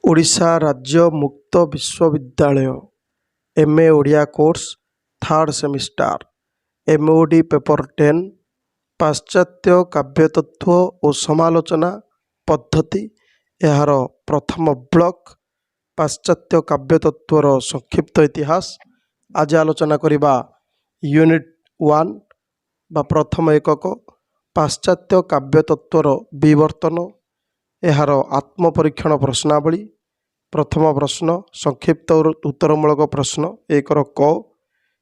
ଓଡ଼ିଶା ରାଜ୍ୟ ମୁକ୍ତ ବିଶ୍ୱବିଦ୍ୟାଳୟ MA Odia course third semester MOD paper 10 ପାଶ୍ଚାତ୍ୟ କାବ୍ୟତତ୍ତ୍ୱ ଓ ସମାଲୋଚନା ପଦ୍ଧତି ଏହାର ପ୍ରଥମ ବ୍ଲକ ପାଶ୍ଚାତ୍ୟ କାବ୍ୟତତ୍ତ୍ୱର ସଂକ୍ଷିପ୍ତ ଇତିହାସ। ଆଜି ଆଲୋଚନା କରିବା ୟୁନିଟ୍ 1 ବା ପ୍ରଥମ ଏକକ ପାଶ୍ଚାତ୍ୟ କାବ୍ୟତତ୍ତ୍ୱର ବିବର୍ତ୍ତନ, ଏହାର ଆତ୍ମପରୀକ୍ଷଣ ପ୍ରଶ୍ନାବଳୀ। ପ୍ରଥମ ପ୍ରଶ୍ନ ସଂକ୍ଷିପ୍ତ ଉତ୍ତରମୂଳକ ପ୍ରଶ୍ନ 1ର କ।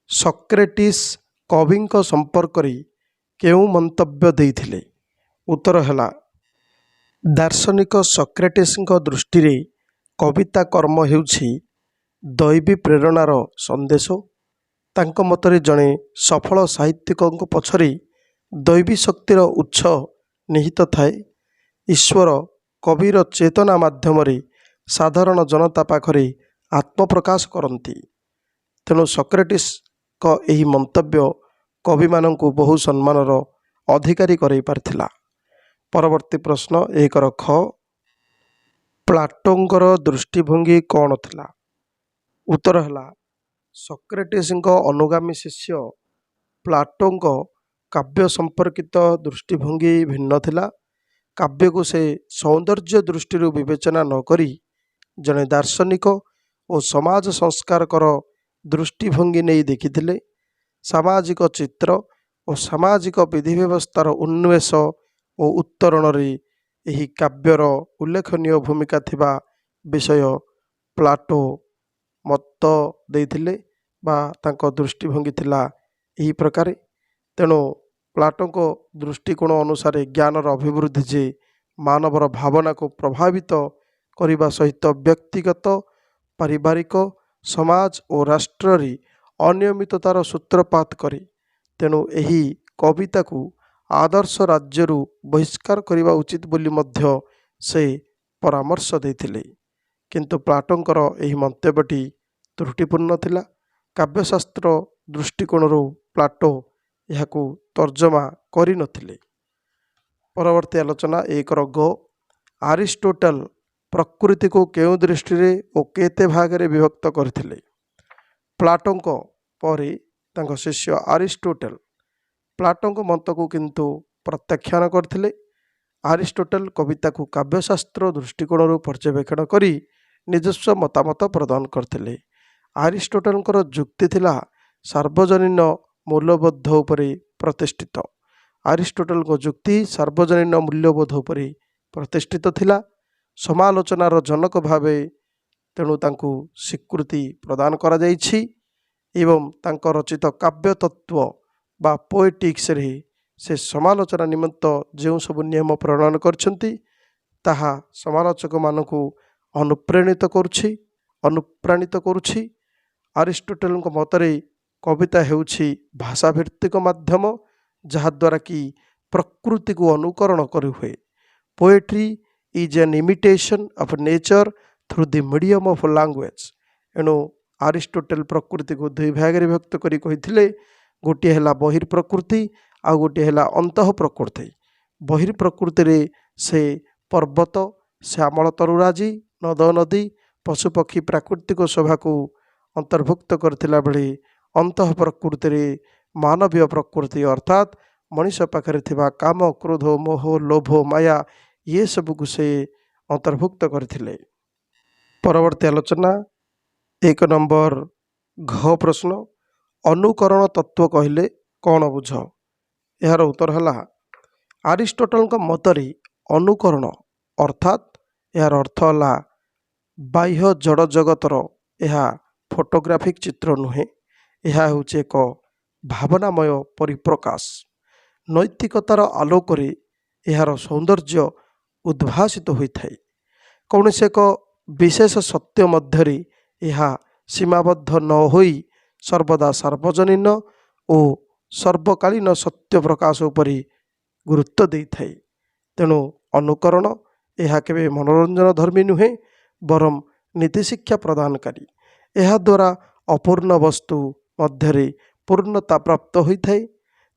ସକ୍ରେଟିସ୍ କବିଙ୍କ ସମ୍ପର୍କରେ କେଉଁ ମନ୍ତବ୍ୟ ଦେଇଥିଲେ? ଉତ୍ତର ହେଲା, ଦାର୍ଶନିକ ସକ୍ରେଟିସ୍ଙ୍କ ଦୃଷ୍ଟିରେ କବିତା କର୍ମ ହେଉଛି ଦୈବୀ ପ୍ରେରଣାର ସନ୍ଦେଶ। ତାଙ୍କ ମତରେ ଜଣେ ସଫଳ ସାହିତ୍ୟିକଙ୍କ ପଛରେ ଦୈବୀ ଶକ୍ତିର ଉତ୍ସ ନିହିତ ଥାଏ। ଈଶ୍ୱର କବିର ଚେତନା ମାଧ୍ୟମରେ ସାଧାରଣ ଜନତା ପାଖରେ ଆତ୍ମପ୍ରକାଶ କରନ୍ତି। ତେଣୁ ସକ୍ରେଟିସ୍ଙ୍କ ଏହି ମନ୍ତବ୍ୟ କବିମାନଙ୍କୁ ବହୁ ସମ୍ମାନର ଅଧିକାରୀ କରାଇ ପାରିଥିଲା। ପରବର୍ତ୍ତୀ ପ୍ରଶ୍ନ 1ର ଖ। ପ୍ଲାଟୋଙ୍କର ଦୃଷ୍ଟିଭଙ୍ଗୀ କ'ଣ ଥିଲା? ଉତ୍ତର ହେଲା, ସକ୍ରେଟିସ୍ଙ୍କ ଅନୁଗାମୀ ଶିଷ୍ୟ ପ୍ଲାଟୋଙ୍କ କାବ୍ୟ ସମ୍ପର୍କିତ ଦୃଷ୍ଟିଭଙ୍ଗୀ ଭିନ୍ନ ଥିଲା। କାବ୍ୟକୁ ସେ ସୌନ୍ଦର୍ଯ୍ୟ ଦୃଷ୍ଟିରୁ ବିବେଚନା ନ କରି ଜଣେ ଦାର୍ଶନିକ ଓ ସମାଜ ସଂସ୍କାରକର ଦୃଷ୍ଟିଭଙ୍ଗୀ ନେଇ ଦେଖିଥିଲେ। ସାମାଜିକ ଚିତ୍ର ଓ ସାମାଜିକ ବିଧି ବ୍ୟବସ୍ଥାର ଉନ୍ମେଷ ଓ ଉତ୍ତରଣରେ ଏହି କାବ୍ୟର ଉଲ୍ଲେଖନୀୟ ଭୂମିକା ଥିବା ବିଷୟ ପ୍ଲାଟୋ ମତ ଦେଇଥିଲେ ବା ତାଙ୍କ ଦୃଷ୍ଟିଭଙ୍ଗୀ ଥିଲା ଏହି ପ୍ରକାରେ। ତେଣୁ ପ୍ଲାଟୋଙ୍କ ଦୃଷ୍ଟିକୋଣ ଅନୁସାରେ ଜ୍ଞାନର ଅଭିବୃଦ୍ଧି ଯେ ମାନବର ଭାବନାକୁ ପ୍ରଭାବିତ କରିବା ସହିତ ବ୍ୟକ୍ତିଗତ, ପାରିବାରିକ, ସମାଜ ଓ ରାଷ୍ଟ୍ରରେ ଅନିୟମିତତାର ସୂତ୍ରପାତ କରେ। ତେଣୁ ଏହି କବିତାକୁ ଆଦର୍ଶ ରାଜ୍ୟରୁ ବହିଷ୍କାର କରିବା ଉଚିତ ବୋଲି ମଧ୍ୟ ସେ ପରାମର୍ଶ ଦେଇଥିଲେ। କିନ୍ତୁ ପ୍ଲାଟୋଙ୍କର ଏହି ମନ୍ତବ୍ୟଟି ତ୍ରୁଟିପୂର୍ଣ୍ଣ ଥିଲା। କାବ୍ୟଶାସ୍ତ୍ର ଦୃଷ୍ଟିକୋଣରୁ ପ୍ଲାଟୋ ଏହାକୁ ତର୍ଜମା କରିନଥିଲେ। ପରବର୍ତ୍ତୀ ଆଲୋଚନା 1ର ଗ। ଆରିଷ୍ଟୋଟଲ ପ୍ରକୃତିକୁ କେଉଁ ଦୃଷ୍ଟିରେ ଓ କେତେ ଭାଗରେ ବିଭକ୍ତ କରିଥିଲେ? ପ୍ଲାଟୋଙ୍କ ପରେ ତାଙ୍କ ଶିଷ୍ୟ ଆରିଷ୍ଟୋଟଲ ପ୍ଲାଟୋଙ୍କ ମତକୁ କିନ୍ତୁ ପ୍ରତ୍ୟାଖ୍ୟାନ କରିଥିଲେ। ଆରିଷ୍ଟୋଟଲ କବିତାକୁ କାବ୍ୟଶାସ୍ତ୍ର ଦୃଷ୍ଟିକୋଣରୁ ପର୍ଯ୍ୟବେକ୍ଷଣ କରି ନିଜସ୍ୱ ମତାମତ ପ୍ରଦାନ କରିଥିଲେ। ଆରିଷ୍ଟୋଟଲଙ୍କର ଯୁକ୍ତି ଥିଲା ସାର୍ବଜନୀନ ମୂଲ୍ୟବୋଧ ଉପରେ ପ୍ରତିଷ୍ଠିତ। ଆରିଷ୍ଟୋଟଲଙ୍କ ଯୁକ୍ତି ସାର୍ବଜନୀନ ମୂଲ୍ୟବୋଧ ଉପରେ ପ୍ରତିଷ୍ଠିତ ଥିଲା। ସମାଲୋଚନାର ଜନକ ଭାବେ ତେଣୁ ତାଙ୍କୁ ସ୍ୱୀକୃତି ପ୍ରଦାନ କରାଯାଇଛି ଏବଂ ତାଙ୍କ ରଚିତ କାବ୍ୟତତ୍ତ୍ୱ ବା ପୋଏଟିକ୍ସରେ ସେ ସମାଲୋଚନା ନିମିତ୍ତ ଯେଉଁ ସବୁ ନିୟମ ପ୍ରଣୟନ କରିଛନ୍ତି ତାହା ସମାଲୋଚକମାନଙ୍କୁ ଅନୁପ୍ରାଣିତ କରୁଛି। ଆରିଷ୍ଟୋଟଲଙ୍କ ମତରେ କବିତା ହେଉଛି ଭାଷାଭିତ୍ତିକ ମାଧ୍ୟମ ଯାହାଦ୍ୱାରା କି ପ୍ରକୃତିକୁ ଅନୁକରଣ କରିହୁଏ। Poetry is an imitation of nature through the medium of language. ଏଣୁ ଆରିଷ୍ଟୋଟଲ ପ୍ରକୃତିକୁ ଦୁଇ ଭାଗରେ ବିଭକ୍ତ କରି କହିଥିଲେ, ଗୋଟିଏ ହେଲା ବହିର୍ପ୍ରକୃତି ଆଉ ଗୋଟିଏ ହେଲା ଅନ୍ତଃ ପ୍ରକୃତି। ବହିର୍ପ୍ରକୃତିରେ ସେ ପର୍ବତ, ଶ୍ୟାମଳ ତରୁରାଜି, ନଦ ନଦୀ, ପଶୁପକ୍ଷୀ ପ୍ରାକୃତିକ ଶୋଭାକୁ ଅନ୍ତର୍ଭୁକ୍ତ କରିଥିଲା ବେଳେ ଅନ୍ତଃ ପ୍ରକୃତିରେ ମାନବୀୟ ପ୍ରକୃତି ଅର୍ଥାତ୍ ମଣିଷ ପାଖରେ ଥିବା କାମ, କ୍ରୋଧ, ମୋହ, ଲୋଭ, ମାୟା ଏସବୁକୁ ସେ ଅନ୍ତର୍ଭୁକ୍ତ କରିଥିଲେ। ପରବର୍ତ୍ତୀ ଆଲୋଚନା 1 ନମ୍ବର ଘ ପ୍ରଶ୍ନ। ଅନୁକରଣ ତତ୍ତ୍ୱ କହିଲେ କ'ଣ ବୁଝ? ଏହାର ଉତ୍ତର ହେଲା, ଆରିଷ୍ଟୋଟଲଙ୍କ ମତରେ ଅନୁକରଣ ଅର୍ଥାତ୍ ଏହାର ଅର୍ଥ ହେଲା ବାହ୍ୟ ଜଡ଼ ଜଗତର ଏହା ଫଟୋଗ୍ରାଫିକ୍ ଚିତ୍ର ନୁହେଁ। ଏହା ହେଉଛି ଏକ ଭାବନାମୟ ପରିପ୍ରକାଶ। ନୈତିକତାର ଆଲୋକରେ ଏହାର ସୌନ୍ଦର୍ଯ୍ୟ ଉଦ୍ଭାସିତ ହୋଇଥାଏ। କୌଣସି ଏକ ବିଶେଷ ସତ୍ୟ ମଧ୍ୟରେ ଏହା ସୀମାବଦ୍ଧ ନ ହୋଇ ସର୍ବଦା ସାର୍ବଜନୀନ ଓ ସର୍ବକାଳୀନ ସତ୍ୟ ପ୍ରକାଶ ଉପରେ ଗୁରୁତ୍ୱ ଦେଇଥାଏ। ତେଣୁ ଅନୁକରଣ ଏହା କେବେ ମନୋରଞ୍ଜନ ଧର୍ମୀ ନୁହେଁ, ବରଂ ନୀତିଶିକ୍ଷା ପ୍ରଦାନକାରୀ। ଏହାଦ୍ୱାରା ଅପୂର୍ଣ୍ଣ ବସ୍ତୁ ମଧ୍ୟରେ ପୂର୍ଣ୍ଣତା ପ୍ରାପ୍ତ ହୋଇଥାଏ।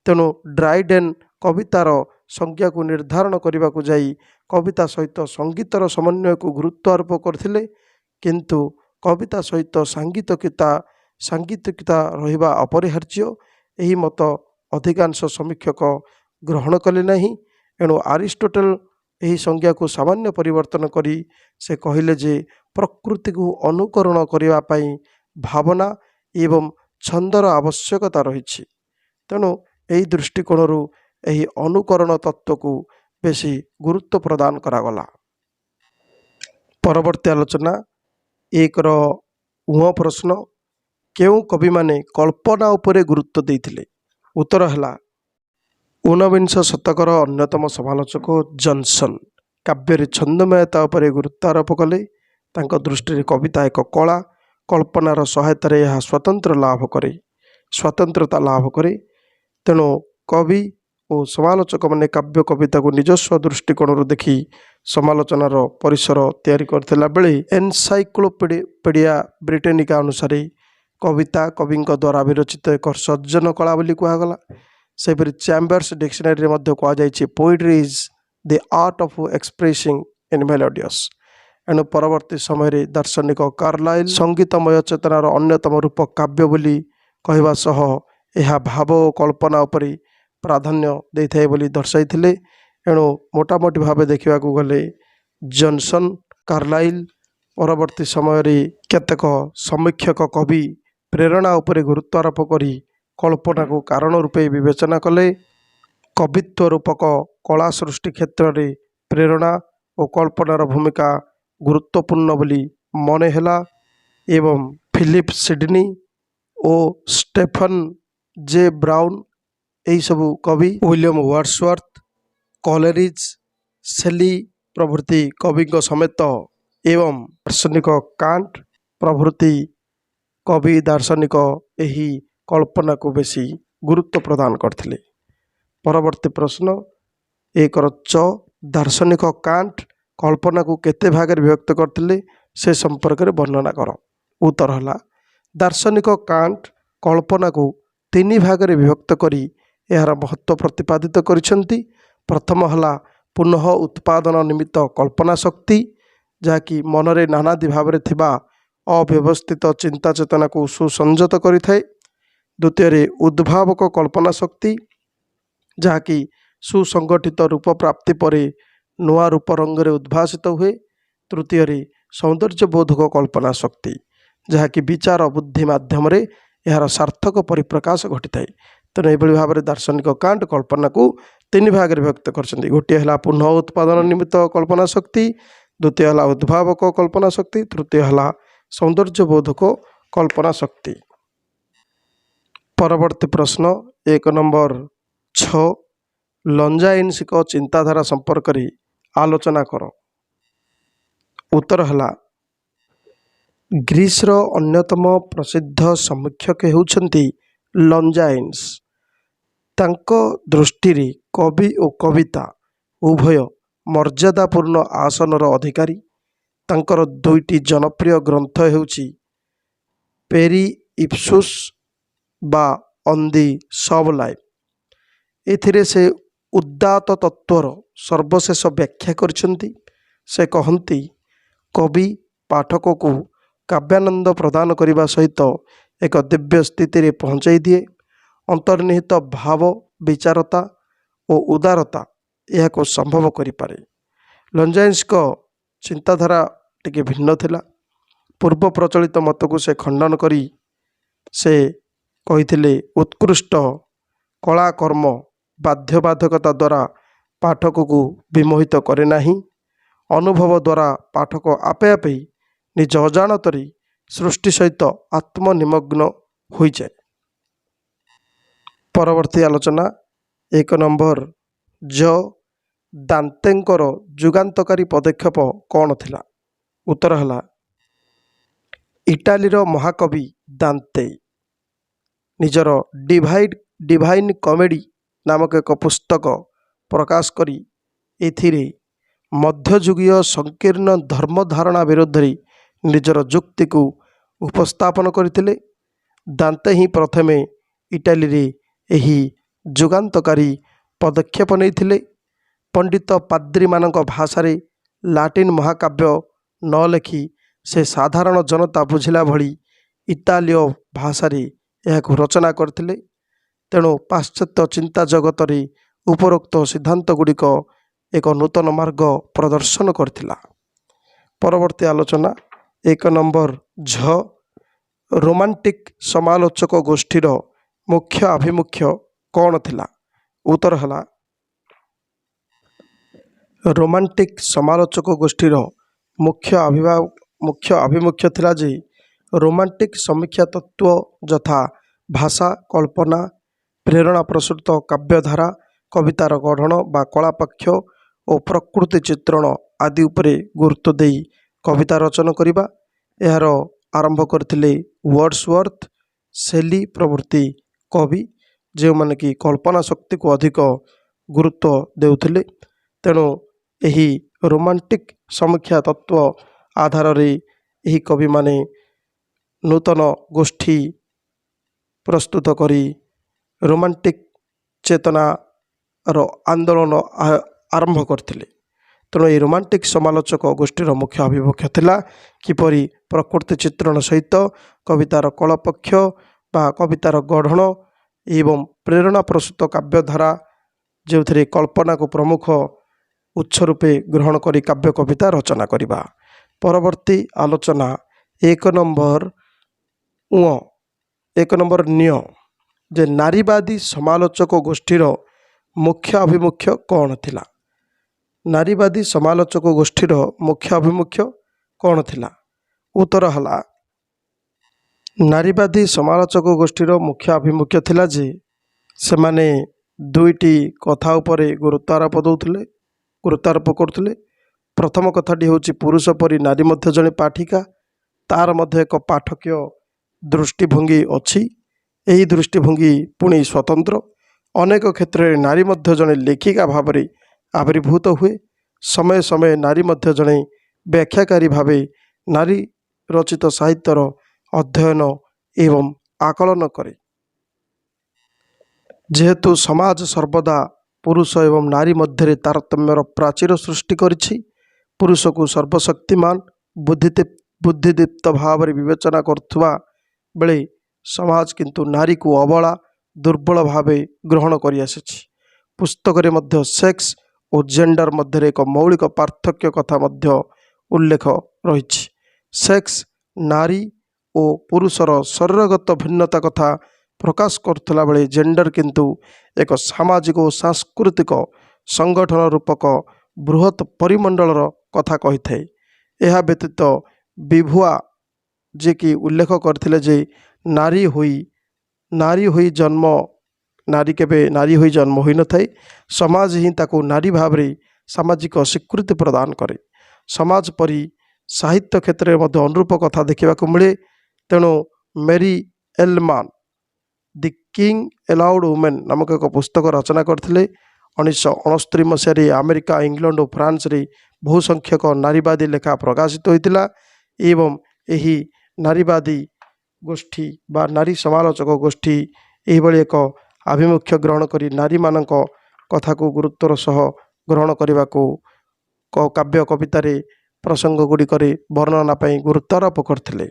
ତେଣୁ ଡ୍ରାଇଡେନ୍ କବିତାର संज्ञाକୁ निर्धारण करने जाई कविता सहित संगीतर समन्वय को गुरुत्व आरोप करथिले, किंतु कविता सहित सांगीतिकता रहिबा अपरिहार्य एही मत अधिकांश समीक्षक ग्रहण कले नहीं। एणु आरिस्टोटेल एही संज्ञा को सामान्य परिवर्तन करी से कहिले जे प्रकृति को अनुकरण करिवा पई भावना एवं छंदर आवश्यकता रही। तेणु यही दृष्टिकोण यही अनुकरण तत्व को बेसी गुरुत्व प्रदान करागला। परवर्ती आलोचना एक उह प्रश्न, केउ कवि माने कल्पना उपरे गुरुत्व देइथिले? उत्तर है 19 शतकर अन्यतम समालोचक जॉनसन काव्य छंदमयता उपरे गुरुत्व आरोप कले। तांको दृष्टि कविता एक कला, कल्पनार सहायतार यह स्वतंत्रता लाभ करे। तेणु कवि और समालोचक मैंने काव्य कविता को निजस्व दृष्टिकोण देखि समालोचनार परिसर तैयारी करथिला बेले एनसाइक्लोपीडिया ब्रिटेनिका अनुसार कविता कवि द्वारा विरचित एक सर्जन कला बोली कहगला। सेपरि चैम्बर्स डिक्शनरी में कहुई poetry is the art of expressing in melodious. एणु परवर्ती समय दार्शनिक कार्लाइल संगीतमय चेतनार अन्यतम रूप काव्य बोली कहवा सह यह भाव और कल्पना उपरि प्राधान्य देइथाय बोली दर्शाइथिले। एणु मोटामोटी भाव देखा गले जॉनसन कार्लाइल परवर्ती समय केतेक समीक्षक कवि प्रेरणा उपरे गुरुत्व आरोप करी कल्पना को कारण रूपे विवेचना कले। कवित्व रूपक कला सृष्टि क्षेत्र में प्रेरणा और कल्पनार भूमिका गुरुत्वपूर्ण बोली मने ହେଲା। एवं फिलिप सिडनी और स्टेफन जे ब्राउन यही सबू कवि विलियम वर्ड्सवर्थ, कॉलेरिज, शेली प्रभृति कवि समेत एवं दार्शनिक कांट प्रभृति कवि दार्शनिक यही कल्पना को बेसी गुरुत्व प्रदान करथिले। परवर्ती प्रश्न एक दार्शनिक कांट कल्पना को केते भाग विभक्त करथिले से संपर्क में वर्णना कर। उत्तर है दार्शनिक कांट कल्पना को 3 भाग में विभक्त करी यार महत्व प्रतिपादित करिसेंती। प्रथम है पुनः उत्पादन निमित्त कल्पना शक्ति, जहाँकि मनरे नानादि भाव में थिबा अव्यवस्थित चिंता चेतना को सुसंजत करिथाए। द्वितीय उद्भावक कल्पना शक्ति, जहाँकि सुसंगठित रूप प्राप्ति पर नुआ रूप रंग में उद्भासित हुए। तृतीय सौंदर्य बोधक कल्पना शक्ति, जहाँकि विचार बुद्धि माध्यम यार सार्थक परिप्रकाश घटी थाए। तेणु यह भाव में दार्शनिक कांट कल्पना को 3 भाग में व्यक्त कर। गोटे है पुनः उत्पादन निमित्त कल्पना शक्ति, द्वितीय है उद्भावक कल्पना शक्ति, तृतीय है सौंदर्य बोधक कल्पना शक्ति। परवर्ती प्रश्न 1 नंबर 6 लंजाइन्सिक चिंताधारा संपर्क में आलोचना कर। उत्तर है ग्रीसर अन्यतम प्रसिद्ध समीक्षक होउछंती लंजाइन्स। तांको दृष्टि कवि और कविता उभय मर्यादापूर्ण आसनर अधिकारी। तांकर 2टी जनप्रिय ग्रंथ हेउची पेरी इप्सुस बा ऑन दी सबलाइम। एथिरे से उदात्त तत्वर सर्वशेष व्याख्या करछंती। से कहती कवि पाठक को काव्यानंद प्रदान करने सहित एक दिव्य स्थिति रे पहुँचाई दिए। अंतर्निहित भाव विचारता और उदारता यह को संभव करिपारे। लंजाइन्स को चिंताधारा टिके भिन्न थिला। पूर्व प्रचलित मत को से खंडन करी से कहिथिले उत्कृष्ट कला कर्म बाध्यबाधकता द्वारा पाठक को विमोहित करे नाही। अनुभव द्वारा पाठक आपे आपे निज अजाणतरी सृष्टि सहित आत्मनिमग्न हो जाए। परवर्ती आलोचना 1 नंबर दांतेंकर जुगांतकारी पदक्षेप कौन थिला? उत्तर है इटालीर महाकवि दांते निजर डिवाइन कॉमेडी नामक एक पुस्तक प्रकाश करी एथिरे मध्ययुगीय संकीर्ण धर्म धारणा विरोध में निजर जुक्ति को उपस्थापन करथिले। दांते ही प्रथमे इटाली रे एही जुगांतकारी पदक्षेप नैथिले। पंडित पाद्री मानक भाषारे लाटिन महाकाव्य न लेखि से साधारण जनता बुझिला भली इतालीय भाषारे एहाकु रचना करथिले। तेणु पाश्चात्य चिंता जगतरे उपरोक्त सिद्धांत गुड़िक एक नूतन मार्ग प्रदर्शन करथिला। परवर्ती आलोचना 1 नंबर झ रोमांटिक समालोचक गोष्ठीर मुख्य आभिमुख्य कौन थिला? उत्तर हला रोमांटिक समालोचक गोष्ठीर मुख्य आभिमुख्य थिला जे रोमांटिक समीक्षा तत्व यथा भाषा, कल्पना, प्रेरणा प्रसूत काव्यधारा, कवितार गढ़न बा कलापक्ष और प्रकृति चित्रण आदि उपरे गुरुत्व देई कविता रचना करिबा। एहार आरंभ करथिले वर्ड्सवर्थ, शेली प्रभृति कवि जो माने कि कल्पना शक्ति को अधिक गुरुत्व देउथिले। तेणु एही रोमांटिक समीक्षा तत्व आधार रे एही कवि माने नूतन गोष्ठी प्रस्तुत करी रोमांटिक चेतनार आंदोलन आरंभ करथिले। तेणु ये रोमांटिक समालोचक गोष्ठीर मुख्य आभिमुख्य थिला किपरि प्रकृति चित्रण सहित कवितार कलापक्ष बा कवितार गढ़न एवं प्रेरणा प्रसूत काव्यधारा जो कल्पना को प्रमुख उत्स रूपे ग्रहण करी काव्य कविता रचना करिबा। परवर्ती आलोचना 1 नंबर न्य जे नारीवादी समालोचक गोष्ठीर मुख्य आभिमुख्य कौन थिला? नारीवादी समालोचक गोष्ठीर मुख्य आभिमुख्य कौन थिला? उत्तर हला नारीवादी समालोचक गोष्ठीर मुख्य आभिमुख्य थिला जे सेमाने दुईटी कथा उपरे गुरुत्वारोप करथिले। प्रथम कथाटी होची पुरुष परी नारी मध्य जणे पाठिका, तार मध्य एक पाठकीय दृष्टिभंगी अछि। एही दृष्टिभंगी पुणी स्वतंत्र। अनेक क्षेत्र में नारी मध्य जणे लेखिका भाव में आविर्भूत हुए। समय समय नारी मध्य जणे व्याख्याकारी भावे नारी रचित साहित्यर अध्ययन एवं आकलन करे। जेहेतु समाज सर्वदा पुरुष एवं नारी मध्य तारतम्यर प्राचीर सृष्टि करिछि, पुरुष को सर्वशक्तिमान बुद्धिदीप्त भाव में विवेचना करथुवा बेले समाज किंतु नारी को अबला दुर्बल भाव ग्रहण करि आसिछि। पुस्तक रे मध्य सेक्स और जेंडर मध्य एक मौलिक पार्थक्य कथा मध्य उल्लेख रहिछि। सेक्स नारी और पुरुषर शरीरगत भिन्नता कथा प्रकाश करथला बेले जेंडर किंतु एक सामाजिक और सांस्कृतिक संगठन रूपक बृहत परिमंडलर कथा कही थाए। यह व्यतीत विभुआ जे कि उल्लेख करथिले जे नारी होई जन्म होई न थाए, समाज ही ताको नारी भाव रे सामाजिक स्वीकृति प्रदान करे। समाज परी साहित्य क्षेत्र में मध्य अनुरूप कथा देखा मिले। तेणु मेरी एलमान दि किंग एलाउड वुमेन नामक एक पुस्तक रचना करथिले। 1969 मसीह अमेरिका, इंग्लैंड और फ्रांस रे बहु संख्यक नारीवादी लेखा प्रकाशित होता एवं यही नारीवादी गोष्ठी बा नारी समालोचक गोष्ठी यही एक आभिमुख्य ग्रहण करी नारी मानक कथा को गुरुत्वर सह ग्रहण करने को काव्य कवितार प्रसंग गुड़िक वर्णना पर गुरुत्वारोप करथिले।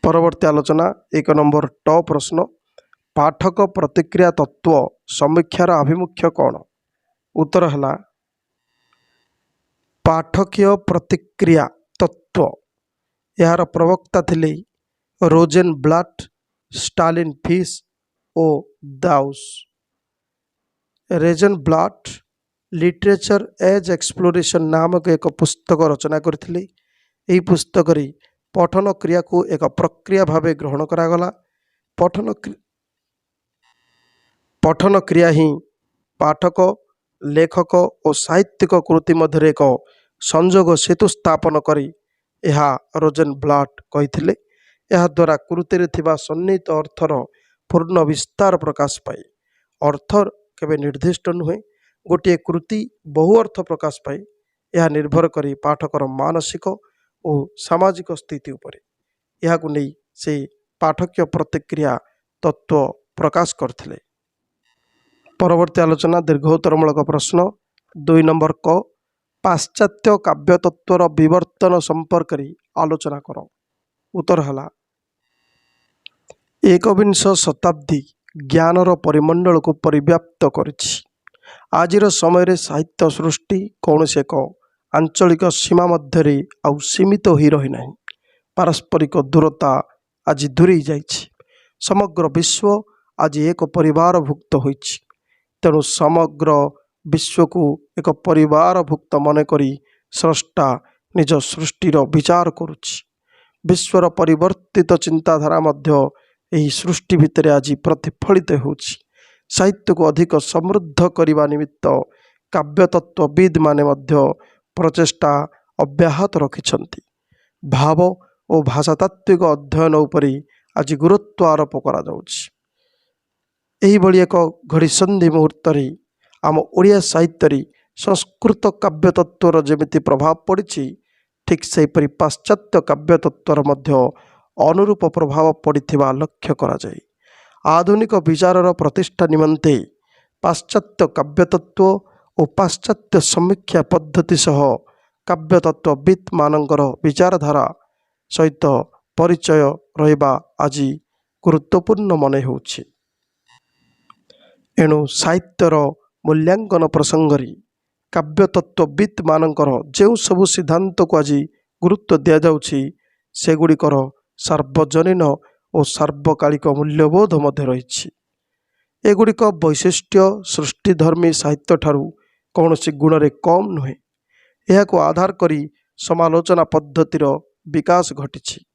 परवर्ती आलोचना 1 नंबर ट प्रश्न पाठक प्रतिक्रिया तत्व समीक्षार आभिमुख्य कौन? उत्तर हला पाठकीय प्रतिक्रिया तत्व। यार प्रवक्ता थिले रोजेनब्लाट, स्टालिन फिश और दाउस। रोजेनब्लाट लिटरेचर एज एक्सप्लोरेशन नामक एक पुस्तक रचना करथिले। एही पुस्तक रे पठन क्रिया को एक प्रक्रिया भावे ग्रहण करागला। पठन क्रिया ही पाठक, लेखक और साहित्यिक कृति मध्य एक संजोग सेतु स्थापन करी यह रोजेनब्लाट कहिथिले। यह द्वारा कृति थिबा सन्निहित अर्थर पूर्ण विस्तार प्रकाश पाए। अर्थ केबे निर्दिष्ट नुहे, गोटे कृति बहु अर्थ प्रकाश पाए। यह निर्भर करी पाठकर मानसिक और सामाजिक स्थिति उपरे। यह को नहीं से पाठक्य प्रतिक्रिया तत्व प्रकाश करथिले। परवर्ती आलोचना दीर्घोत्तरमूलक प्रश्न 2 नंबर क पाश्चात्य काव्य तत्वर विवर्तन संपर्क आलोचना कर। उत्तर है एकविंश शताब्दी ज्ञानर परिमंडल को परिव्याप्त करिछि। आजिर समय साहित्य सृष्टि कौन से एक आंचलिक सीमा मध्य आउ सीमित हो रही ना। पारस्परिक दूरता आज दूरी जाइछि। समग्र विश्व आज एक परिवार भुक्त होइछि। तेणु समग्र विश्व को एक परिवार भुक्त मनकरी स्रष्टा निज सृष्टिर विचार करुछि। विश्वर परिवर्तित चिंताधारा मध्य यही सृष्टि भितर आज प्रतिफलित होछि। साहित्य को अधिक समृद्ध करने निमित्त काव्य तत्वविद माने मध्य प्रचेष्टा अब्याहत रखिछन्ति। भाव और भाषातात्विक अध्ययन उपरि आज गुरुत्व आरोप करा जाउछि। एही भली एक घड़ीसंधि मुहूर्त आम ओडिया साहित्य संस्कृत काव्य तत्वर जेमिति प्रभाव पड़ी ठीक सेहीपरि पाश्चात्य काव्य तत्वर मध्य अनुरूप प्रभाव पड़िथिबा लक्ष्य करा जाए। आधुनिक विचारर प्रतिष्ठा निमंते पाश्चात्य काव्य तत्व और पाश्चात्य समीक्षा पद्धति सह काव्य तत्वविद मानकर विचारधारा सहित परिचय रहिबा आज गुरुत्वपूर्ण मन होउछि। एणु साहित्यर मूल्यांकन प्रसंग काव्य तत्वविद मानकर जो सबु सिद्धांत को आज गुरुत्व दि जाउछि सेगुड़िकर सार्वजनीन और सार्वकालिक मूल्यबोध मध्य रही। एगुड़िक वैशिष्ट्य सृष्टिधर्मी साहित्य ठारू कौनसी गुण कम नुहे। यह आधार करी समालोचना पद्धतिर विकास घटी।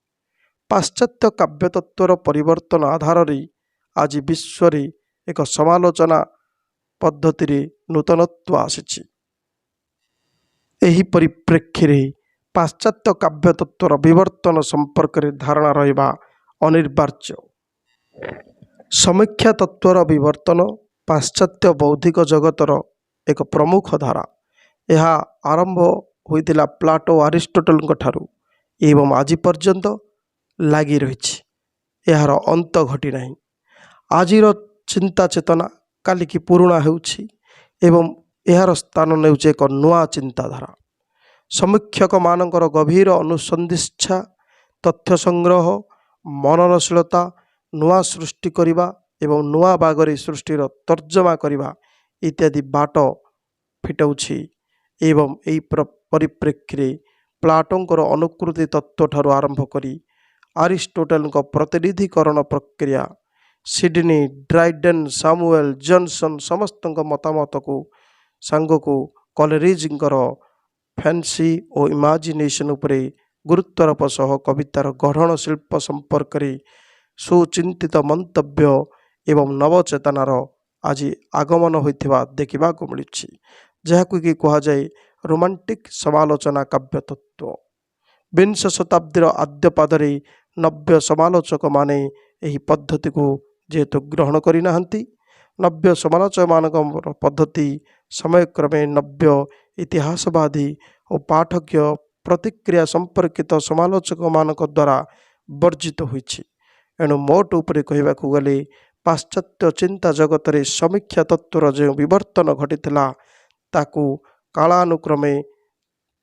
पाश्चात्य काव्य तत्वर परिवर्तन आधार आज विश्व एक समालोचना पद्धति नूतनत्व आसी। एही परिप्रेक्षी रे पाश्चात्य काव्य तत्वर विवर्तन संपर्क में धारणा रहिबा अनिवार्य। समीक्षा तत्वर विवर्तन पाश्चात्य बौद्धिक जगतर एक प्रमुख धारा। यह आरंभ होइतिला प्लाटो अरिस्टोटल ठारू एवं आज पर्यंत लगी रही। यार अंत घटी नहीं। आजिर चिंता चेतना काली की पुराणा होउछि एवं यार स्थान नेउछि एक नुआ चिंताधारा। समीक्षक मानकर गभीर अनुसंधिच्छा तथ्य संग्रह मननशीलता नुआ सृष्टि करिबा एवं नुआ बागरी सृष्टिर तर्जमा करिबा इत्यादि बाट फिटाउछि। एवं एही परिप्रेक्षी प्लाटोंकर अनुकृति तत्व ठारू आरंभ करी अरिस्टोटल प्रतिनिधिकरण प्रक्रिया सिडनी ड्राइडन सामुएल जॉनसन समस्त मतामत को सांग को कॉलेरिजर फैंसी और इमाजिनेशन उपरे गुरुत्वारोप सह कवितार गढ़न शिल्प संपर्क में सुचिंतित मंतव्य एवं नवचेतनार आज आगमन होइथिबा देखा मिली। जहाकु कि कह जाए रोमांटिक समालोचना काव्य तत्व। विंश शताब्दीर आद्य पादरे नव्य समालोचक माने यही पद्धति को जेहेतु ग्रहण करना नव्य समालोचक मान पद्धति समयक्रमे नव्य इतिहासवादी और पाठक्य प्रतिक्रिया संपर्कित समालोचक मान द्वारा वर्जित होइछि। एणु मोट उपरे कहबाकू गले पाश्चात्य चिंता जगत रे समीक्षा तत्वर जो विवर्तन घटीथिला ताकू कालानुक्रमे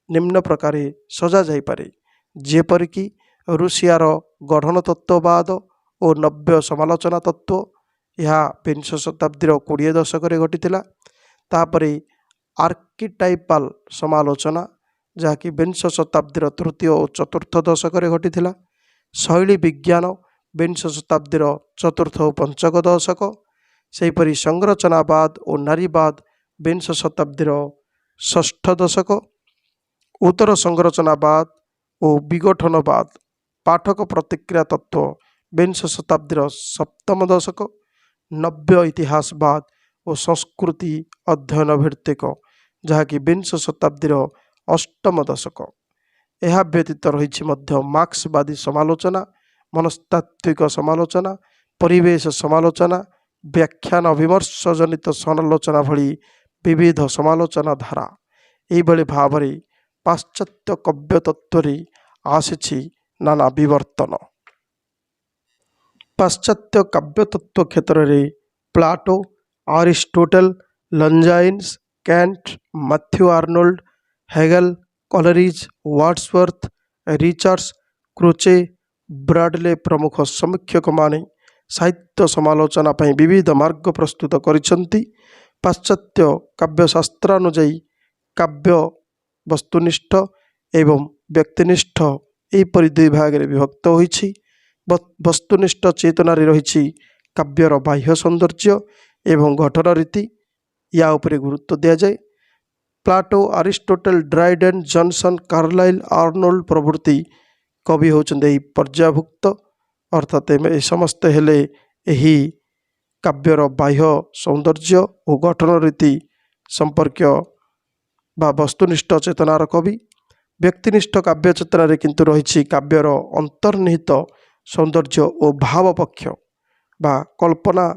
निम्न प्रकार सजा जाई पारे। जेपरिकी रूसियार गठन तत्ववाद और नव्य समालोचना तत्व यह विंश शताब्दीर 20 दशक घटीथिला। तापरे आर्किटाइपाल समालोचना जहाँकि विंश शताब्दीर तृतीय और चतुर्थ दशक घटीथिला। शैली विज्ञान विंश शताब्दीर चतुर्थ और पंचम दशक। सेहीपरि संरचनावाद और नारीवाद विंश शताब्दीर षष्ठ दशक। उत्तर संरचनावाद और विघटनवाद पाठक प्रतिक्रिया तत्व विंश शताब्दीर सप्तम दशक। नव्य इतिहासवाद और संस्कृति अध्ययन भित्तिक जहाँकि विंश शताब्दीर अष्टम दशक। यह व्यतीत रही मार्क्सवादी समालोचना मनस्तात्विक समालोचना परिवेश समालोचना व्याख्यान विमर्श जनित समालोचना भली विविध समालोचना धारा। यही भाव में पाश्चात्य काव्य तत्व आसी नाना विवर्तन। पाश्चात्य काव्य तत्व क्षेत्र में Plato Aristotle Longinus Kant, Matthew Arnold, Hegel, Coleridge, Wordsworth, Richards, Croce, Bradley प्रमुख समीक्षक माने साहित्य समालोचना ପାଇଁ विविध मार्ग प्रस्तुत କରିଛନ୍ତି। पाश्चात्य काव्यशास्त्रानुଯାयी काव्य वस्तुनिष्ठ एवं व्यक्तिनिष्ठ एहिपरि दुई भागରେ विभक्त ହୋଇଛି। वस्तुनिष्ठ चेतनाରେ ରହିଛି काव्यर बाह्य सौंदर्य एवं गठन रीति, या उपरे गुरुत्व दियाजाए। Plato, Aristotle, Dryden, Johnson, Carlyle, Arnold प्रभृति कवि होचंदे पर्यायभुक्त, अर्थात ए समस्त हेले एही काव्यर बाह्य सौंदर्य और गठन रीति संपर्क बा वस्तुनिष्ठ चेतनार कवि। व्यक्तिनिष्ठ काव्य चेतना रे किंतु रही काव्यर अंतर्निहित सौंदर्य और भाव पक्ष बा कल्पना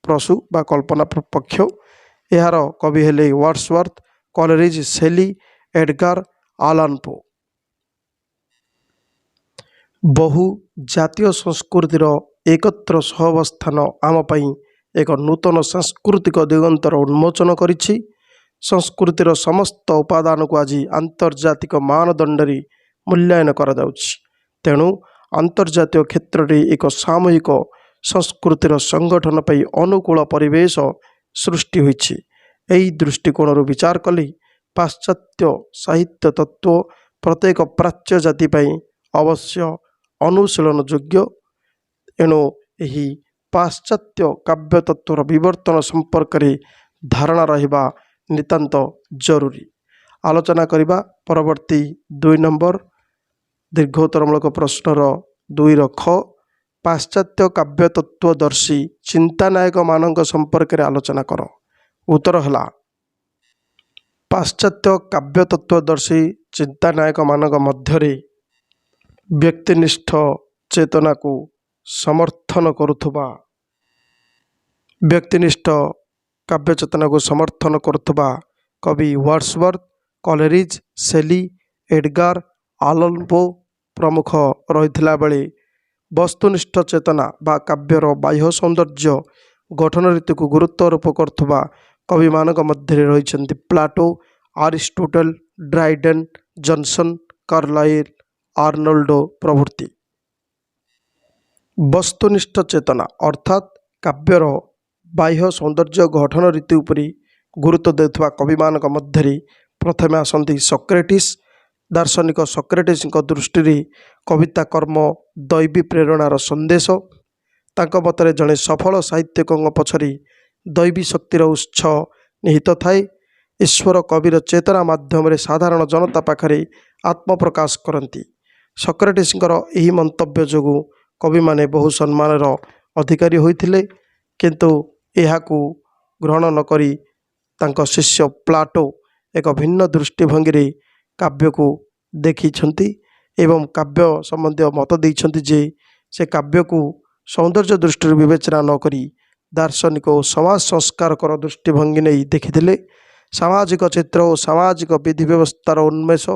प्रसू बा कल्पना पक्ष। यार कवि हेले वर्ड्सवर्थ, कॉलरिज, शेली, एडगार आलान पो। बहु जातीय संस्कृतिर एकत्र सहवस्थान आम पई एक नूतन सांस्कृतिक दिगंतर उन्मोचन करिछि। संस्कृतिर समस्त उपादान को आज आंतर्जातिक मानदंड मूल्यांकन करा जाउछि। तेणु अंतर्जातीय क्षेत्र में एक सामूहिक संस्कृतिर संगठन पई अनुकूल परिवेश सृष्टि होइछि। एही दृष्टिकोण विचार कले पाश्चात्य साहित्य तत्व प्रत्येक प्राच्य जाति पई अवश्य अनुशीलन योग्य। एणु एही पाश्चात्य काव्य तत्वर विवर्तन संपर्क में धारणा रहिबा नितांत जरूरी। आलोचना करिबा परवर्ती 2 नंबर दीर्घोत्तरमूलक प्रश्नर 2 ख। पाश्चात्य काव्य तत्वदर्शी चिंतानायक मानक संपर्क में आलोचना कर। उत्तर हला पाश्चात्य काव्य तत्वदर्शी चिंतानायक मानक मध्यरे व्यक्तिनिष्ठ चेतना को समर्थन करुथबा व्यक्तिनिष्ठ काव्य चेतना को समर्थन करुथबा कवि वर्ड्सवर्थ, कॉलरिज, शेली, एडगार आलन पो प्रमुख रहिथिला बेले वस्तुनिष्ठ चेतना बा काव्यर बाह्य सौंदर्य गठन रीति को गुरुत्वारोप करुथबा कवि मानक मध्य रहिछन्ति Plato, Aristotle, Dryden, Johnson, Carlyle, Arnold प्रभृति। वस्तुनिष्ठ चेतना अर्थात काव्यर बाह्य सौंदर्य गठन रीति उपरि गुरुत्व देउथबा कवि मानक मध्य प्रथमे आसंती सॉक्रेटिस। दार्शनिक सॉक्रेटिस दृष्टि कविता कर्म दैवी प्रेरणार संदेश। तांक मतरे जड़े सफल साहित्यिक पछरी दैवी शक्तिर उत्स निहित थाए। ईश्वर कविर चेतना माध्यम साधारण जनता पाखरे आत्मप्रकाश करती। सॉक्रेटिसଙ୍କର ଏହି मंतव्य जोगु कवि माने बहु सम्मानर अधिकारी होइथिले, किंतु एहाकु ग्रहण नकरी तांक शिष्य प्लाटो एक भिन्न दृष्टिभंगी काव्य को देखिछन्ति एवं काव्य संबंधी मत देइछन्ति जे से काव्य को सौंदर्य दृष्टि विवेचना नकरी दार्शनिक और समाज संस्कारकर दृष्टिभंगी नहीं देखिथिले। सामाजिक चित्र और सामाजिक विधि व्यवस्थार उन्मेष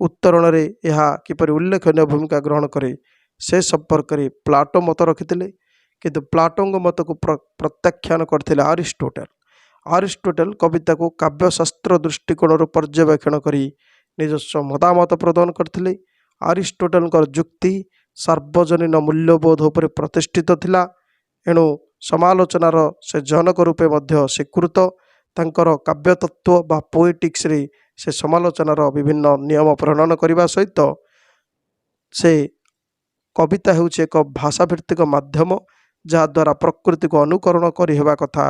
उत्तरण में यह किपर उल्लेखनीय भूमिका ग्रहण करे से संपर्क में प्लाटो मत रखिथिले, किंतु प्लाटों मत को प्रत्याख्यान करथिले आरिस्टोटेल। आरिस्टोटेल कविता को काव्यशास्त्र दृष्टिकोण पर्यवेक्षण करी निजस्व मतामत प्रदान करथिले। आरिस्टोटेल जुक्ति सार्वजनीन मूल्यबोध उपर प्रतिष्ठित थिला। एणु समालोचनार से जनक रूपे मध्य स्वीकृत। तांकर काव्य तत्व बा पोएटिक्स रे से समालोचनार विभिन्न नियम प्रणयन करने सहित से कविता हेउछि एक भाषाभित्तिक माध्यम जहाद्वारा प्रकृति को अनुकरण करि हेबा कथा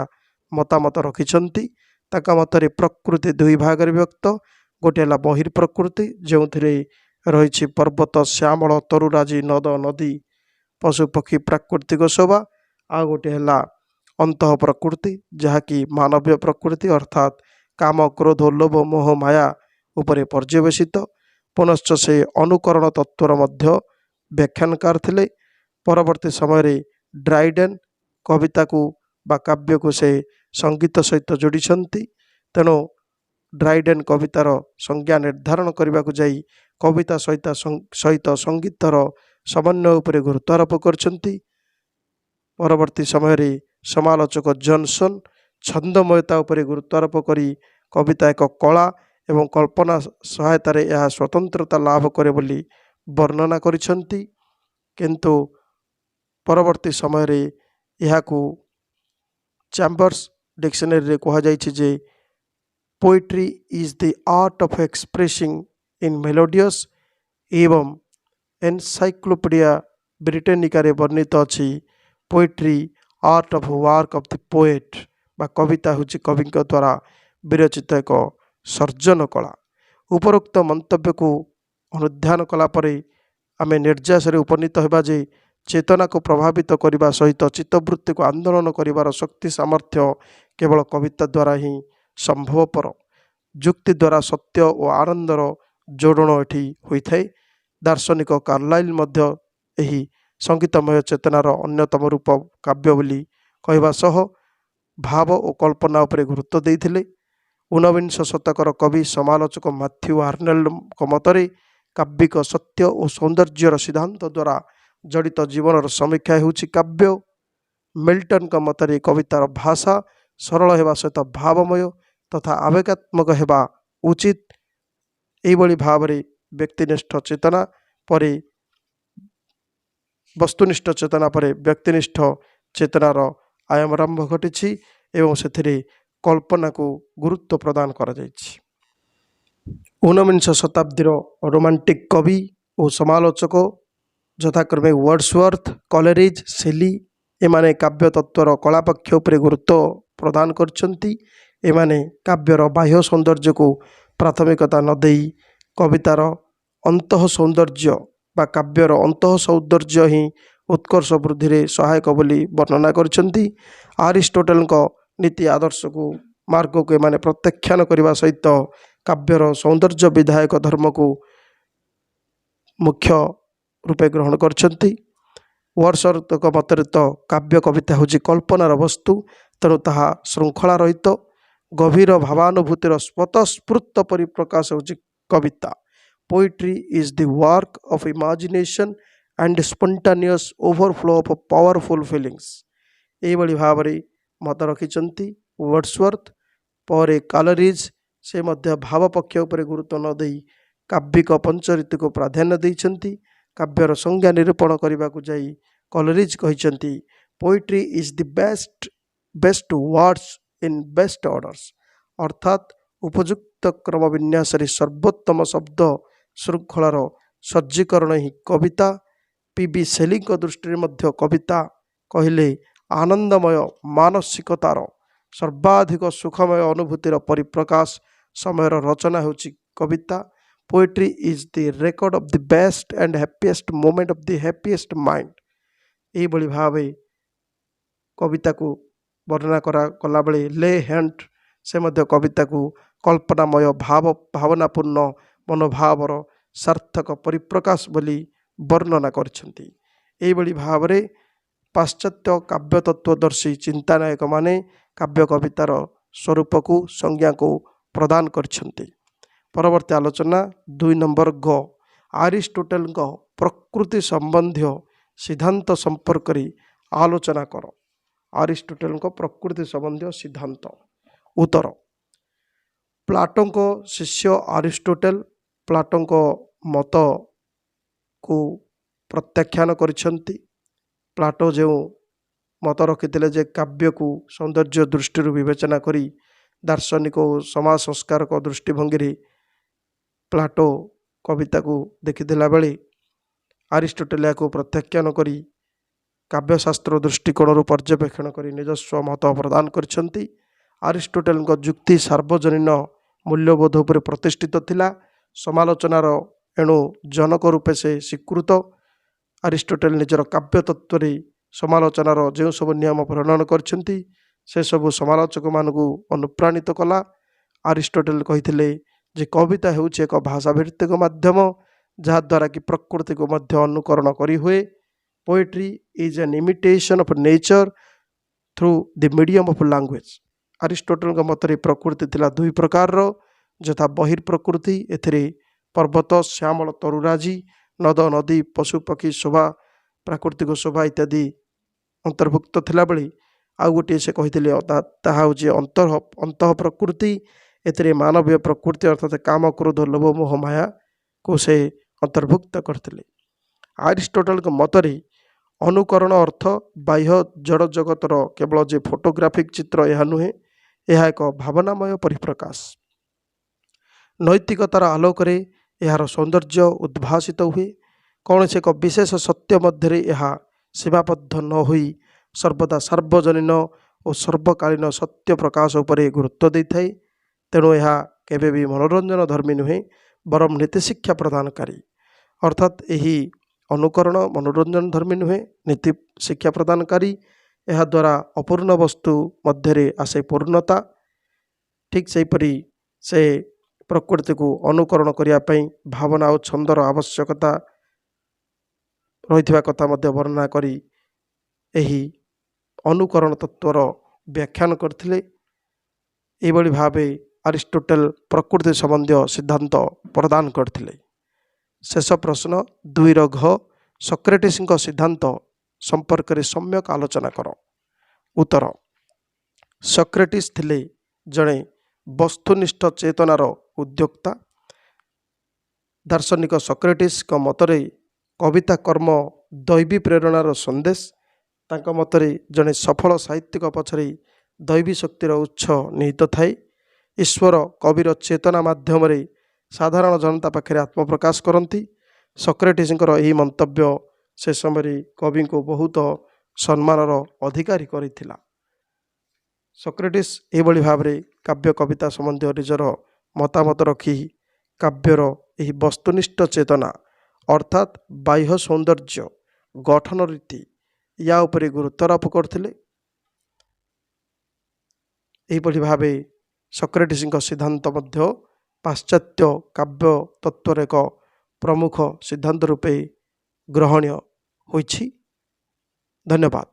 मतामत रखिछन्ति। ताका मतरे प्रकृति दुई भाग विभक्त। गोटे है बहिर्प्रकृति जो रही पर्वत श्यामल तरुराजी नद नदी पशुपक्षी प्राकृतिक शोभा। आ गोटे है अंतः प्रकृति जहाँकि मानवीय प्रकृति अर्थात काम क्रोध लोभ मोह माया उपरे पर्यवेसित। पुनश्च से अनुकरण तत्वर मध्य व्याख्यानकार थिले। परवर्ती समय ड्राइडेन कविता को बा काव्य को से संगीत सहित जोड़िछन्ति। तेणु ड्राइडेन कवितार संज्ञा निर्धारण करने को जाई कविता सहित संगीतर समन्वय उपरे गुरुत्वारोप करछन्ति। परवर्ती समय समालोचक जॉनसन छंदमयता उपरे गुरुत्वारोप करी कविता एक कला एवं कल्पना सहायतार यह स्वतंत्रता लाभ करे बोली वर्णना करिसेंती। किंतु परवर्ती समय रे यहाकू चैम्बर्स डिक्शनरी रे कहा जाइछि जे poetry is the art of expressing in melodious एवं एनसाइक्लोपीडिया ब्रिटेनिका रे वर्णित अछि poetry art of work of the poet बा कविता होछि कवि द्वारा विरचित एक सर्जन कला। उपरोक्त मंतव्य को अनुध्यान कला परे आमे निर्यास रे उपनीत हेबा जे चेतना को प्रभावित करने सहित चित्तवृत्ति को आंदोलन करिवार शक्ति सामर्थ्य केवल कविता द्वारा ही संभवपर। जुक्ति द्वारा सत्य और आनंदर जोड़न एठी होइथाय। दार्शनिक कार्लाइल मध्य एही संगीतमय चेतनार अन्यतम रूप काव्य बोली कहवा सह भाव और कल्पना उपरे गुरुत्व देइथिले। ऊनविंश शतकर कवि समालोचक मैथ्यू आर्नेल्ड मतरे काव्यिक सत्य और सौंदर्यर सिद्धांत द्वारा जड़ित जीवनर समीक्षा होउछि काव्य। मिल्टन का मतरे कवितार भाषा सरल हेबा सहित भावमय तथा आवेगात्मक हेबा उचित। एइभଳି भावरे व्यक्तिनिष्ठ चेतना परे वस्तुनिष्ठ चेतना परे व्यक्तिनिष्ठ चेतनार आयामरंभ घटिछि एवं सेथिरे कल्पना को गुरुत्व प्रदान करा जाइछि। ऊनविंश शताब्दीर रोमांटिक कवि और समालोचक यथाक्रमे वर्ड्सवर्थ, कॉलेरिज, शेली एमाने काव्य तत्वर कलापक्ष उपरे गुरुत्व प्रदान करछन्ति। एमाने काव्यर बाह्य सौंदर्य को प्राथमिकता न देई कवितार अंतः सौंदर्य बा काव्यर अंतः सौंदर्य ही उत्कर्ष वृद्धि रे सहायक बोली वर्णना करछन्ति। आरिस्टोटल नीति आदर्श को मार्ग को एमाने प्रत्याख्यान करने सहित काव्यर सौंदर्य विधायक धर्म को मुख्य रूपे ग्रहण करछन्ति। वर्ड्सवर्थ मतरे तो काव्य कविता होछि कल्पनार वस्तु, तेणु ताहा श्रृंखला रहित गभीर भावानुभूतिर स्वतःस्फूर्त परिप्रकाश होछि कविता। Poetry is the work of imagination and spontaneous overflow of powerful feelings. एइभଳି भावरे मत रखिछन्ति वर्ड्सवर्थ। पर कॉलेरिज से मध्य भाव पक्ष उपरे गुरुत्व न देई काव्यिक पंचरीति को प्राधान्य देइछन्ति। काव्यर संज्ञा निरूपण करने को जाई कॉलेरिज कहिछन्ति poetry is the best words in best orders, अर्थात उपयुक्त क्रम विन्यास सर्वोत्तम शब्द श्रृंखलार सज्जीकरण ही कविता। पीबी शेली दृष्टि मध्य कविता कहले आनंदमय मानसिकतार सर्वाधिक सुखमय अनुभूतिर परिप्रकाश समयर रचना होछि कविता। Poetry is the record of the best and happiest moment of the happiest mind. एइभଳି भावे कविता को वर्णना कला बेले ले हैंट से मध्य कविता को कल्पनामय भावनापूर्ण मनोभावर सार्थक परिप्रकाश बोली वर्णना करछन्ति। एइभଳି भावरे पाश्चात्य काव्य तत्वदर्शी चिंतानायक माने काव्य कवितार स्वरूप को संज्ञा को प्रदान करछन्ति। परवर्ती आलोचना 2 नंबर ग आरिस्टोटल प्रकृति संबंधी सिद्धांत संपर्क आलोचना कर। आरिस्टोटल प्रकृति संबंधी सिद्धांत। उत्तर प्लाटो को शिष्य आरिस्टोटल प्लाटो मत को प्रत्याख्यान करिछन्ति। प्लाटो जो मत रखिथिले जे काव्य को सौंदर्य दृष्टि विवेचना करी दार्शनिक और समाज संस्कारक दृष्टिभंगी प्लाटो कविता को देखिथिला बेले आरिस्टोटल को प्रत्याख्यान करी काव्यशास्त्र दृष्टिकोण पर्यवेक्षण करी निजस्व मत प्रदान करछन्ति। आरिस्टोटल जुक्ति सार्वजनीन मूल्यबोध पर प्रतिष्ठित थिला। समालोचनार एणु जनक रूपे से स्वीकृत। आरिस्टोटल निजर काव्य तत्व समालोचनार जो सब नियम प्रणयन करछन्ति से सब समालोचक मानकु अनुप्राणित कला। आरिस्टोटल कहिथिले जे कविता हेउछि एक भाषाभित्तिक माध्यम जहाद्वारा कि प्रकृति को मध्य अनुकरण करी हुए। Poetry is an imitation of nature through the medium of language. Aristotle मतरे प्रकृति थिला 2 प्रकार यथा बहिर्प्रकृति एथिरे पर्वत श्यामल तरुराजी नद नदी पशु पक्षी शोभा प्राकृतिक शोभा इत्यादि अंतर्भुक्त थिला बेले आउ गोटे से कहिथिले ताहा होछि अंतः प्रकृति एथिरे मानवीय प्रकृति अर्थात काम क्रोध लोभ मोह माया को से अंतर्भुक्त करथिले। आरिस्टोटल मतरे अनुकरण अर्थ बाह्य जड़ जगतर केवल जे फोटोग्राफिक चित्र यह नुहे, यह एक भावनामय परिप्रकाश। नैतिकतार आलोक यार सौंदर्य उद्भासित हुए। कौन से एक विशेष सत्य मध्य यह सीमाबद्ध न होई सर्वदा सार्वजनीन और सर्वकालीन सत्य प्रकाश उपरे गुरुत्व देता। तेणु यह केबे भी मनोरंजन धर्मी नुहे बरम नीति शिक्षा प्रदानकारी। अर्थात यही अनुकरण मनोरंजन धर्मी नुहे नीति शिक्षा प्रदानकारी। यह द्वारा अपूर्ण वस्तु मध्य आसे पूर्णता। ठीक सेहीपरि से प्रकृति को अनुकरण करने भावना और छंदर आवश्यकता रही कथा मध्य वर्णना करी यही अनुकरण तत्वर व्याख्यान करथिले। एभली भावे अरिस्टोटेल प्रकृति संबंधी सिद्धांत प्रदान करथिले। शेष प्रश्न 2 घ सक्रेटिस सिद्धांत संपर्क में सम्यक आलोचना कर। उत्तर सक्रेटिस थिले जड़े वस्तुनिष्ठ चेतनार उद्योक्ता। दार्शनिक सक्रेटिस मतरे कविता कर्म दैवी प्रेरणार संदेश। तांका मतरे जड़े सफल साहित्यिक पछरे दैवी शक्तिर उत्स निहित थाए। ईश्वर कविर चेतना माध्यम साधारण जनता पाखे आत्मप्रकाश करती। सक्रेटिसଙ୍କର ଏହି मंतव्य से समय कवि को बहुत सम्मानर अधिकारी କରିଥିଲା। सक्रेटिस एभली भाव काव्य कविता संबंधी निजर मतामत रखी काव्यर यही वस्तुनिष्ठ चेतना अर्थात बाह्य सौंदर्य गठन रीति या उपरे गुरुत्वारोप करथिले। एभली भाव सक्रेटिस सिद्धांत मध्य पाश्चात्य काव्य तत्वर एक प्रमुख सिद्धांत रूपे ग्रहणीय होइछि। धन्यवाद।